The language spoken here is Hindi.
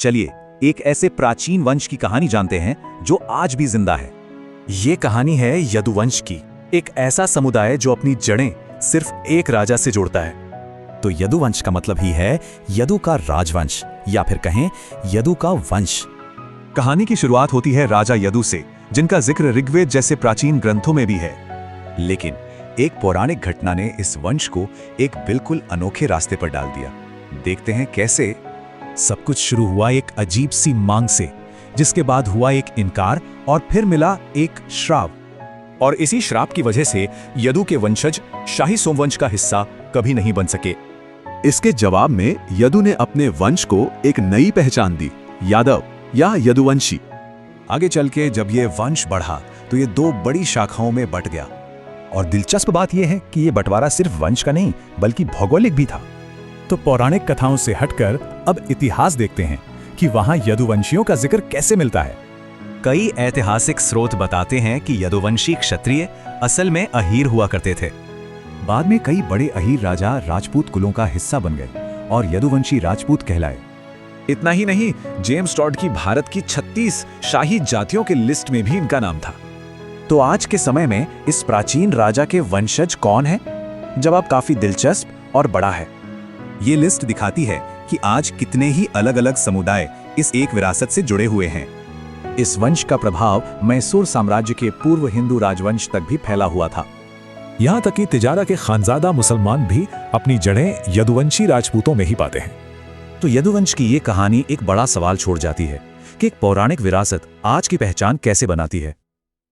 चलिए एक ऐसे प्राचीन वंश की कहानी जानते हैं जो आज भी जिंदा है। ये कहानी है यदुवंश की, एक ऐसा समुदाय जो अपनी जड़ें सिर्फ एक राजा से जोड़ता है। तो यदुवंश का मतलब ही है यदु का राजवंश, या फिर कहें यदु का वंश। कहानी की शुरुआत होती है राजा यदु से, जिनका जिक्र ऋग्वेद जैसे प्राचीन ग्रंथों में भी है। लेकिन एक पौराणिक घटना ने इस वंश को एक बिल्कुल अनोखे रास्ते पर डाल दिया। देखते हैं कैसे। सब कुछ शुरू हुआ एक अजीब सी मांग से, जिसके बाद हुआ एक इनकार और फिर मिला एक श्राप। और इसी श्राप की वजह से यदु के वंशज शाही सोमवंश का हिस्सा कभी नहीं बन सके। इसके जवाब में यदु ने अपने वंश को एक नई पहचान दी, यादव या यदुवंशी। आगे चल के जब ये वंश बढ़ा तो ये दो बड़ी शाखाओं में बट गया। और दिलचस्प बात यह है कि ये बंटवारा सिर्फ वंश का नहीं बल्कि भौगोलिक भी था। तो पौराणिक कथाओं से हटकर अब इतिहास देखते हैं कि वहां यदुवंशियों का जिक्र कैसे मिलता है। कई ऐतिहासिक स्रोत बताते हैं कि यदुवंशी क्षत्रिय असल में अहीर हुआ करते थे। बाद में कई बड़े अहीर राजा राजपूत कुलों का हिस्सा बन गए और यदुवंशी राजपूत कहलाए। इतना ही नहीं, जेम्स टॉड की भारत की 36 शाही जातियों के लिस्ट में भी इनका नाम था। तो आज के समय में इस प्राचीन राजा के वंशज कौन हैं? जवाब काफी दिलचस्प और बड़ा है। ये लिस्ट दिखाती है कि आज कितने ही अलग अलग समुदाय इस एक विरासत से जुड़े हुए हैं। इस वंश का प्रभाव मैसूर साम्राज्य के पूर्व हिंदू राजवंश तक भी फैला हुआ था। यहाँ तक कि तिजारा के खानजादा मुसलमान भी अपनी जड़ें यदुवंशी राजपूतों में ही पाते हैं। तो यदुवंश की ये कहानी एक बड़ा सवाल छोड़ जाती है कि एक पौराणिक विरासत आज की पहचान कैसे बनाती है।